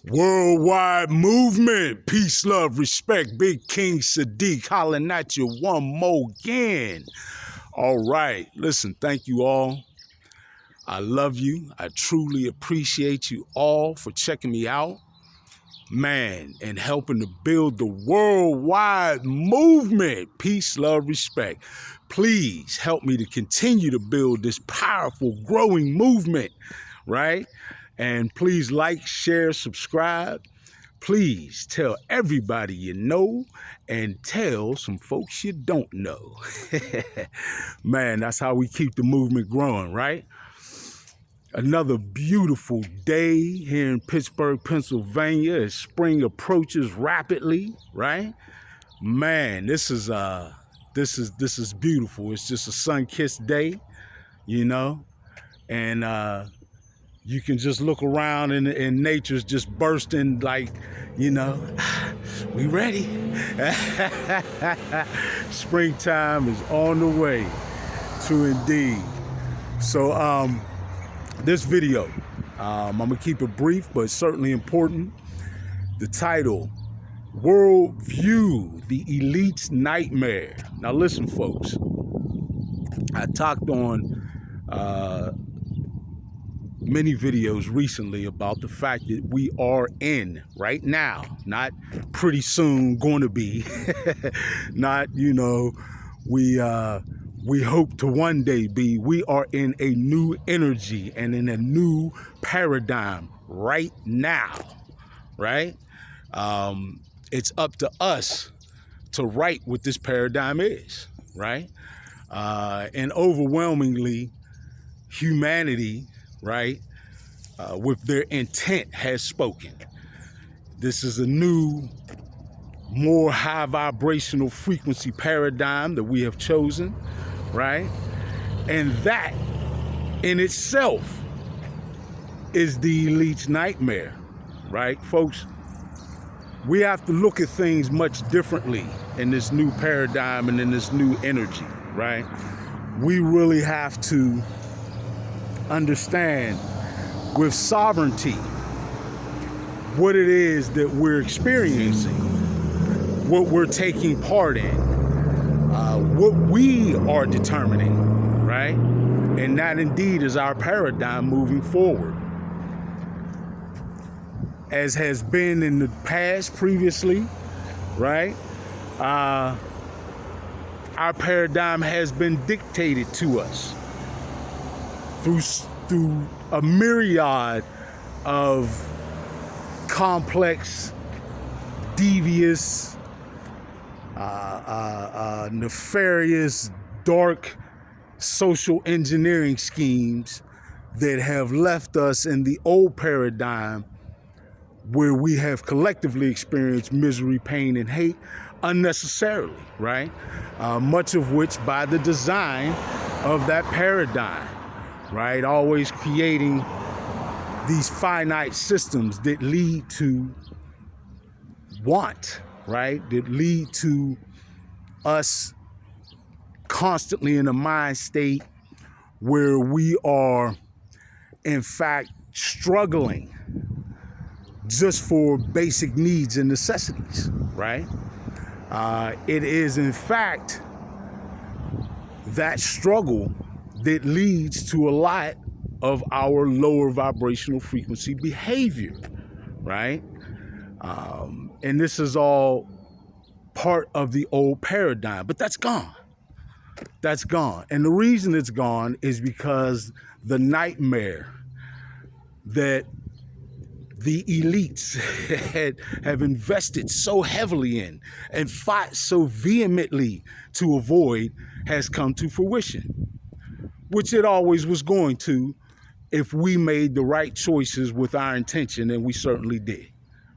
Worldwide movement, peace, love, respect. Big King Sadiq hollering at you one more again. All right, listen, thank you all. I love you. I truly appreciate you all for checking me out, man, and helping to build the worldwide movement, peace, love, respect. Please help me to continue to build this powerful, growing movement, right? And please like, share, subscribe. Please tell everybody you know and tell some folks you don't know. Man, that's how we keep the movement growing, right? Another beautiful day here in Pittsburgh, Pennsylvania as spring approaches rapidly, right? Man, this is beautiful. It's just a sun-kissed day, you know, and you can just look around and nature's just bursting like, you know, we ready. Springtime is on the way, true indeed. So this video, I'm gonna keep it brief, but certainly important. The title, Worldview, the Elite's Nightmare. Now listen, folks, I talked on many videos recently about the fact that we are in right now, not pretty soon going to be, not, you know, we hope to one day be, we are in a new energy and in a new paradigm right now, right? It's up to us to write what this paradigm is, right? And overwhelmingly, humanity, right, with their intent has spoken. This is a new, more high vibrational frequency paradigm that we have chosen, right? And that in itself is the elite's nightmare, right? Folks, we have to look at things much differently in this new paradigm and in this new energy, right? We really have to understand with sovereignty what it is that we're experiencing, what we're taking part in, what we are determining, right? And that indeed is our paradigm moving forward. As has been in the past previously, right? Our paradigm has been dictated to us through a myriad of complex, devious, nefarious, dark social engineering schemes that have left us in the old paradigm where we have collectively experienced misery, pain, and hate unnecessarily, right? Much of which by the design of that paradigm, right? Always creating these finite systems that lead to want, right? That lead to us constantly in a mind state where we are, in fact, struggling just for basic needs and necessities, right? It is, in fact, that struggle that leads to a lot of our lower vibrational frequency behavior, right? And this is all part of the old paradigm, but that's gone. That's gone. And the reason it's gone is because the nightmare that the elites have invested so heavily in and fought so vehemently to avoid has come to fruition, which it always was going to if we made the right choices with our intention, and we certainly did,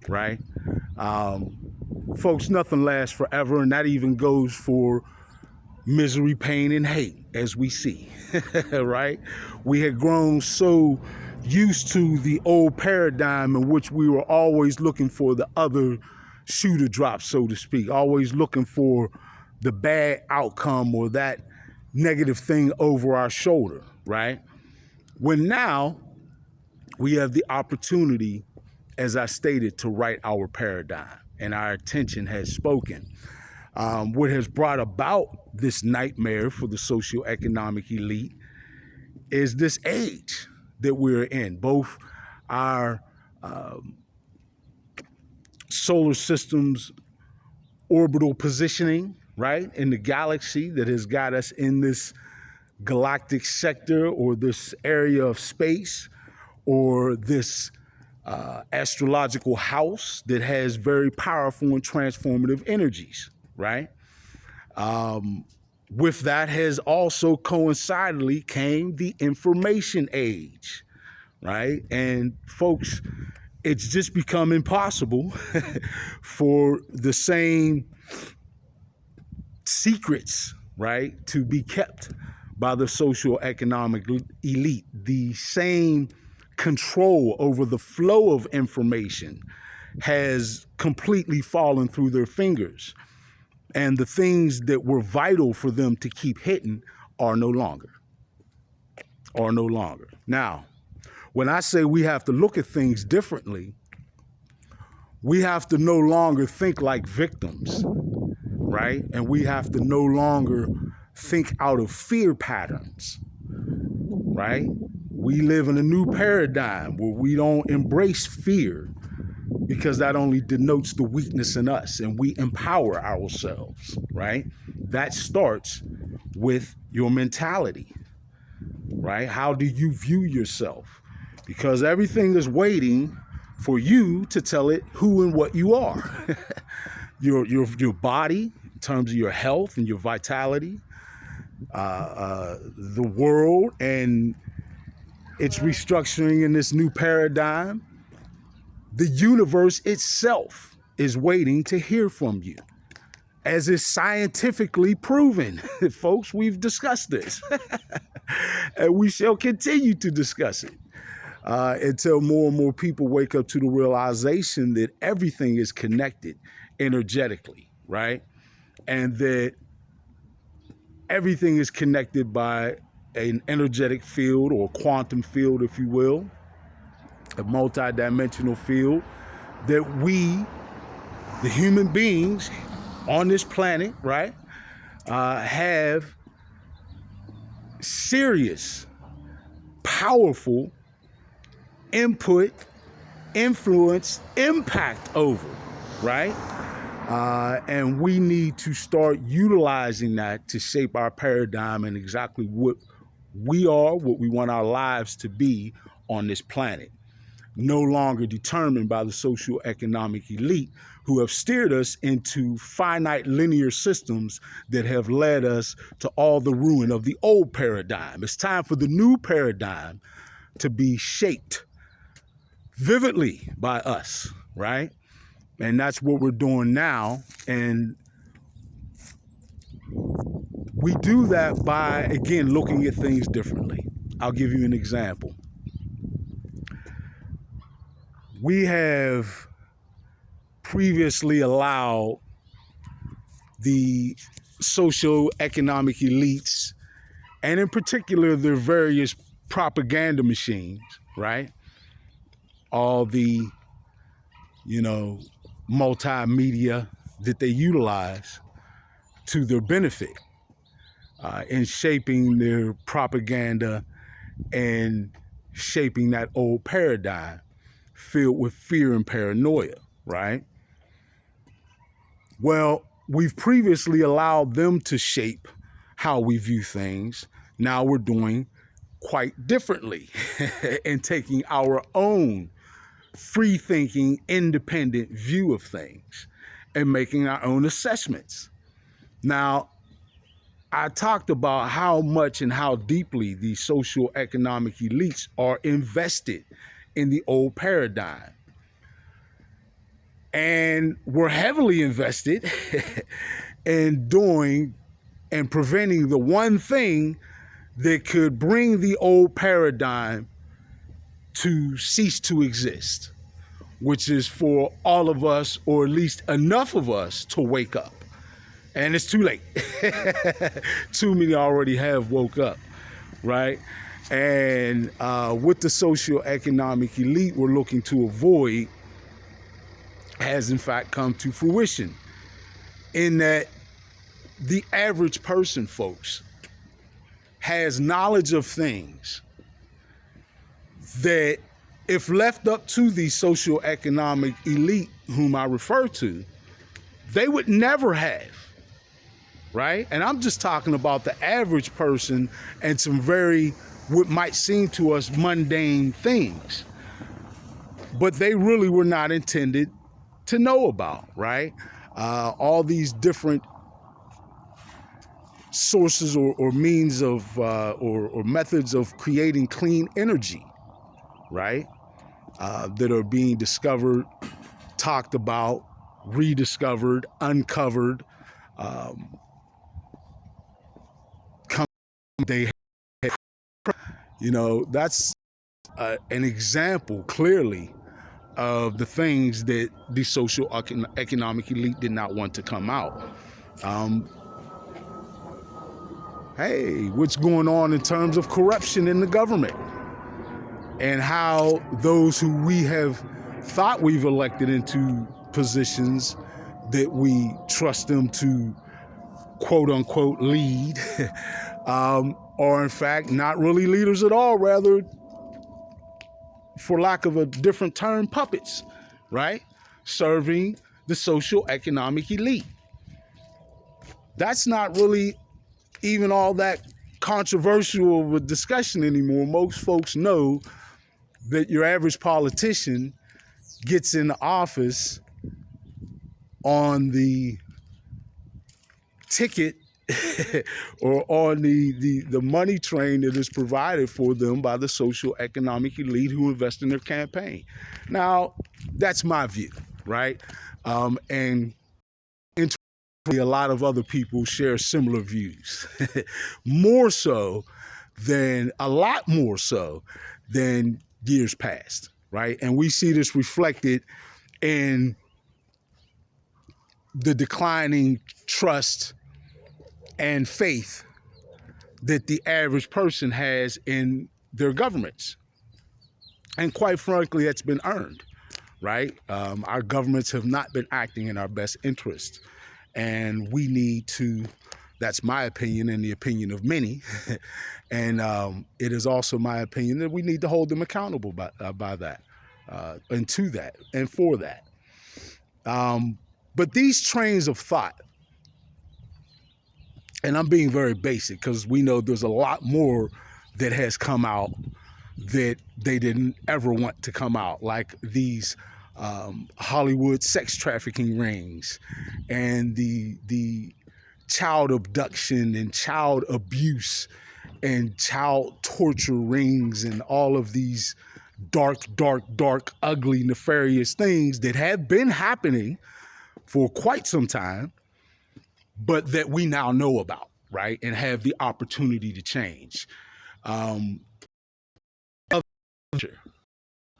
right? Folks, nothing lasts forever, and that even goes for misery, pain, and hate, as we see, right? We had grown so used to the old paradigm in which we were always looking for the other shoe to drop, so to speak, always looking for the bad outcome or that negative thing over our shoulder, right? When now we have the opportunity, as I stated, to write our paradigm, and our attention has spoken. What has brought about this nightmare for the socioeconomic elite is this age that we're in. Both our solar system's orbital positioning, right, in the galaxy that has got us in this galactic sector or this area of space or this astrological house that has very powerful and transformative energies, right? With that has also coincidentally came the information age, right? And folks, it's just become impossible for the same secrets, right, to be kept by the socioeconomic elite. The same control over the flow of information has completely fallen through their fingers. And the things that were vital for them to keep hitting are no longer. Now, when I say we have to look at things differently, we have to no longer think like victims, right? And we have to no longer think out of fear patterns, right? We live in a new paradigm where we don't embrace fear, because that only denotes the weakness in us, and we empower ourselves, right? That starts with your mentality, right? How do you view yourself? Because everything is waiting for you to tell it who and what you are. your body, in terms of your health and your vitality, the world and its restructuring in this new paradigm. The universe itself is waiting to hear from you, as is scientifically proven. Folks, we've discussed this, and we shall continue to discuss it until more and more people wake up to the realization that everything is connected energetically, right? And that everything is connected by an energetic field, or quantum field, if you will, a multi-dimensional field that we, the human beings on this planet, right, have serious, powerful input, influence, impact over, right? And we need to start utilizing that to shape our paradigm and exactly what we are, what we want our lives to be on this planet. No longer determined by the socioeconomic elite who have steered us into finite linear systems that have led us to all the ruin of the old paradigm. It's time for the new paradigm to be shaped vividly by us, right? And that's what we're doing now. And we do that by, again, looking at things differently. I'll give you an example. We have previously allowed the socio-economic elites, and in particular their various propaganda machines, right? All the, multimedia that they utilize to their benefit in shaping their propaganda and shaping that old paradigm filled with fear and paranoia, right? Well, we've previously allowed them to shape how we view things. Now we're doing quite differently and taking our own free-thinking, independent view of things and making our own assessments. Now, I talked about how much and how deeply the socioeconomic elites are invested in the old paradigm. And we're heavily invested in doing and preventing the one thing that could bring the old paradigm to cease to exist, which is for all of us, or at least enough of us, to wake up. And it's too late. Too many already have woke up, right? And what the socioeconomic elite were looking to avoid has in fact come to fruition, in that the average person, folks, has knowledge of things that, if left up to the socioeconomic elite whom I refer to, they would never have, right? And I'm just talking about the average person and some very, what might seem to us, mundane things, but they really were not intended to know about, right? All these different sources or means of or methods of creating clean energy, right? That are being discovered, talked about, rediscovered, uncovered. They, that's an example clearly of the things that the social economic elite did not want to come out. Hey, what's going on in terms of corruption in the government, and how those who we have thought we've elected into positions that we trust them to quote unquote lead are in fact not really leaders at all, rather, for lack of a different term, puppets, right? Serving the social economic elite. That's not really even all that controversial of a discussion anymore. Most folks know that your average politician gets in the office on the ticket or on the money train that is provided for them by the social economic elite who invest in their campaign. Now, that's my view, right? And a lot of other people share similar views, a lot more so than years past, right? And we see this reflected in the declining trust and faith that the average person has in their governments. And quite frankly, that's been earned, right? Our governments have not been acting in our best interest. And we need to, that's my opinion and the opinion of many, and it is also my opinion that we need to hold them accountable by that, and to that, and for that. But these trains of thought, and I'm being very basic because we know there's a lot more that has come out that they didn't ever want to come out, like these Hollywood sex trafficking rings and the child abduction and child abuse and child torture rings and all of these dark, ugly, nefarious things that have been happening for quite some time, but that we now know about, right? And have the opportunity to change. Are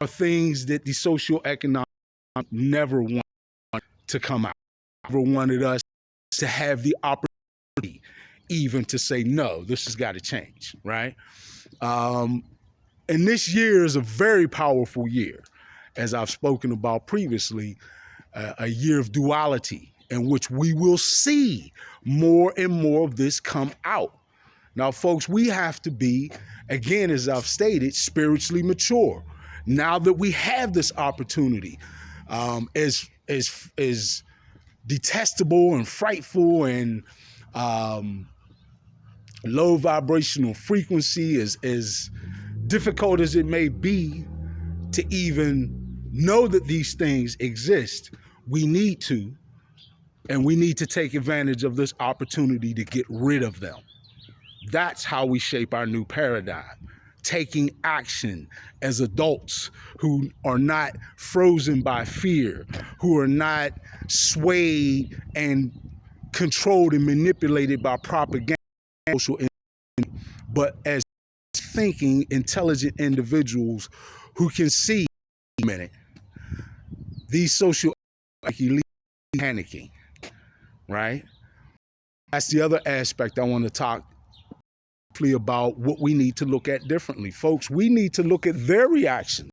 things that the socioeconomic never wanted to come out, never wanted us to have the opportunity even to say, no, this has got to change, right? And this year is a very powerful year, as I've spoken about previously, a year of duality in which we will see more and more of this come out. Now, folks, we have to be, again, as I've stated, spiritually mature. Now that we have this opportunity, as detestable and frightful and low vibrational frequency, as difficult as it may be to even know that these things exist, we need to take advantage of this opportunity to get rid of them. That's how we shape our new paradigm. Taking action as adults who are not frozen by fear, who are not swayed and controlled and manipulated by propaganda, but as thinking, intelligent individuals who can see a minute. These social elite panicking, right? That's the other aspect I want to talk about what we need to look at differently. Folks, we need to look at their reactions.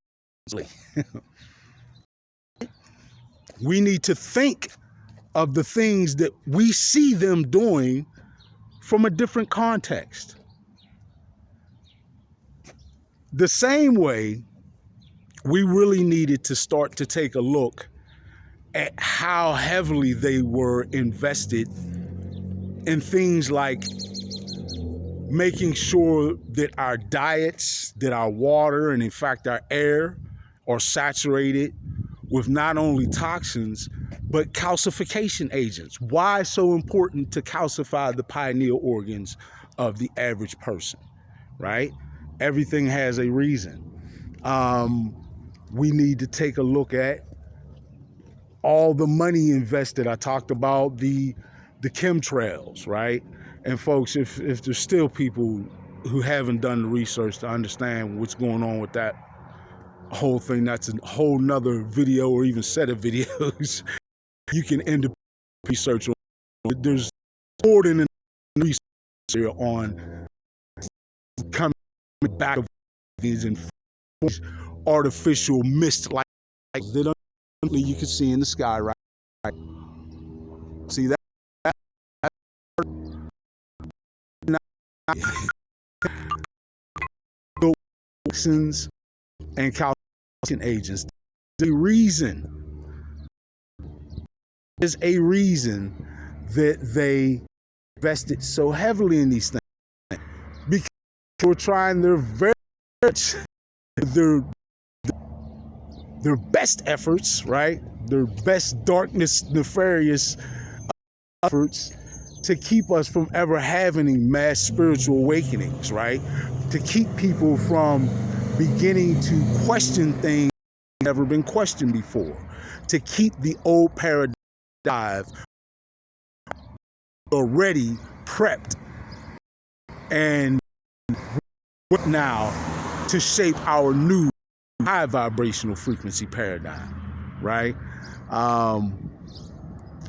We need to think of the things that we see them doing from a different context. The same way, we really needed to start to take a look at how heavily they were invested in things like making sure that our diets, that our water, and in fact our air are saturated with not only toxins, but calcification agents. Why so important to calcify the pineal organs of the average person, right? Everything has a reason. We need to take a look at all the money invested. I talked about the chemtrails, right? And folks, if there's still people who haven't done the research to understand what's going on with that whole thing, that's a whole nother video or even set of videos. You can end up research on. There's more than enough research here on coming back of these and artificial mist like that you can see in the sky, right? See that? Toxins and calcification agents. There's a reason that they invested so heavily in these things, because we're trying their very much their best efforts, right? Their best darkness, nefarious efforts to keep us from ever having mass spiritual awakenings, right? To keep people from beginning to question things that have never been questioned before. To keep the old paradigm already prepped and now to shape our new high vibrational frequency paradigm, right?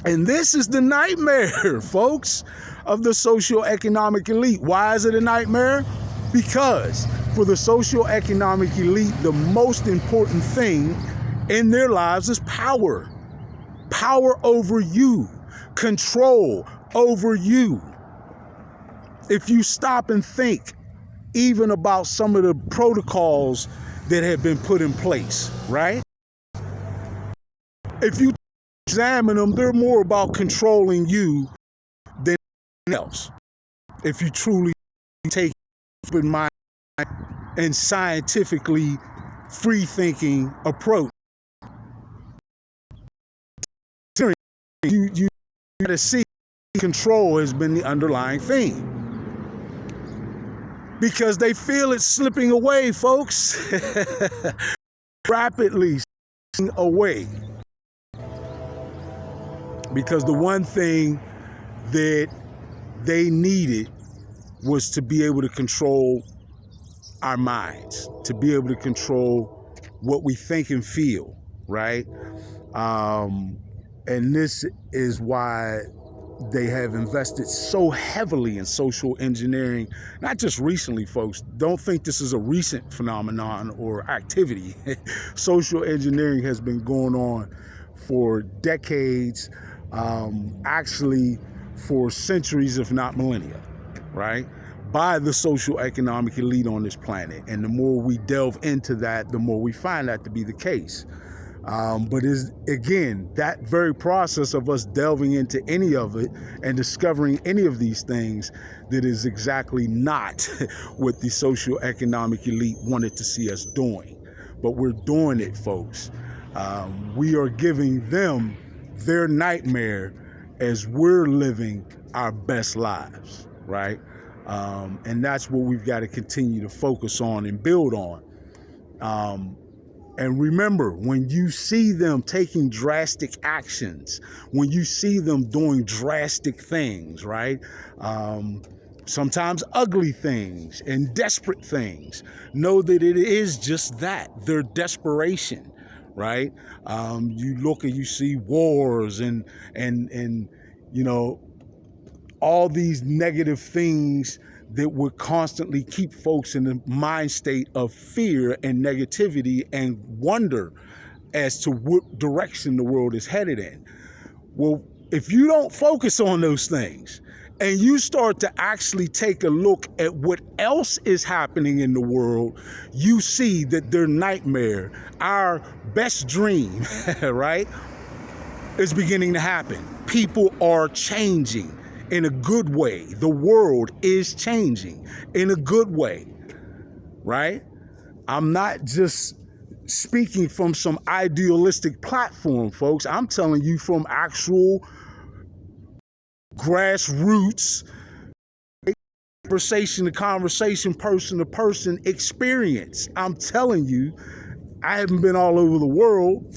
And this is the nightmare, folks, of the socioeconomic elite. Why is it a nightmare? Because for the socioeconomic elite, the most important thing in their lives is power. Power over you, control over you. If you stop and think even about some of the protocols that have been put in place, right? If you examine them, they're more about controlling you than anything else. If you truly take open mind and scientifically free-thinking approach, you gotta see control has been the underlying theme. Because they feel it's slipping away, folks. Rapidly slipping away. Because the one thing that they needed was to be able to control our minds, to be able to control what we think and feel, right? And this is why they have invested so heavily in social engineering, not just recently, folks. Don't think this is a recent phenomenon or activity. Social engineering has been going on for decades, actually for centuries, if not millennia, right? By the social economic elite on this planet. And the more we delve into that, the more we find that to be the case. But is again, that very process of us delving into any of it and discovering any of these things that is exactly not what the socioeconomic elite wanted to see us doing. But we're doing it, folks. We are giving them their nightmare as we're living our best lives, right? And that's what we've got to continue to focus on and build on. And remember, when you see them taking drastic actions, when you see them doing drastic things, right? Sometimes ugly things and desperate things, know that it is just that, their desperation, right? You look and you see wars and you know, all these negative things that would constantly keep folks in the mind state of fear and negativity and wonder as to what direction the world is headed in. Well, if you don't focus on those things and you start to actually take a look at what else is happening in the world, you see that their nightmare, our best dream, right, is beginning to happen. People are changing in a good way. The world is changing in a good way, right? I'm not just speaking from some idealistic platform, folks. I'm telling you from actual grassroots conversation to conversation, person to person experience. I'm telling you, I haven't been all over the world,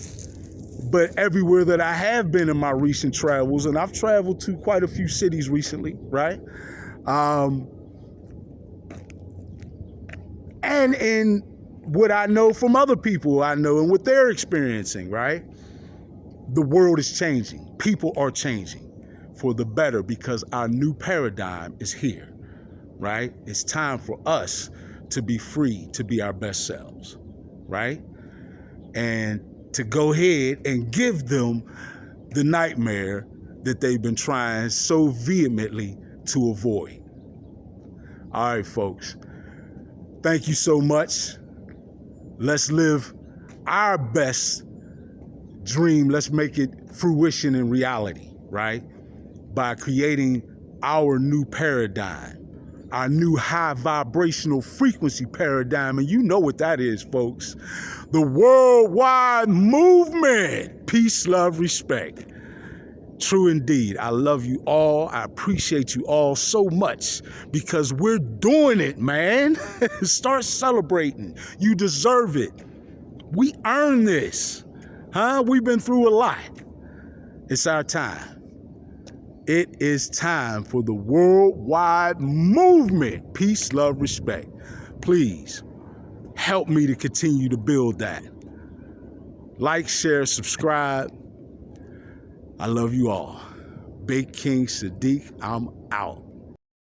but everywhere that I have been in my recent travels, and I've traveled to quite a few cities recently, right? And in what I know from other people I know and what they're experiencing, right? The world is changing. People are changing for the better because our new paradigm is here, right? It's time for us to be free, to be our best selves, right? And to go ahead and give them the nightmare that they've been trying so vehemently to avoid. All right, folks. Thank you so much. Let's live our best dream. Let's make it fruition in reality, right? By creating our new paradigm, our new high vibrational frequency paradigm. And you know what that is, folks. The worldwide movement. Peace, love, respect. True indeed. I love you all. I appreciate you all so much because we're doing it, man. Start celebrating. You deserve it. We earn this. We've been through a lot. It's our time. It is time for the worldwide movement. Peace, love, respect. Please help me to continue to build that. Like, share, subscribe. I love you all. Big King Sadiq, I'm out.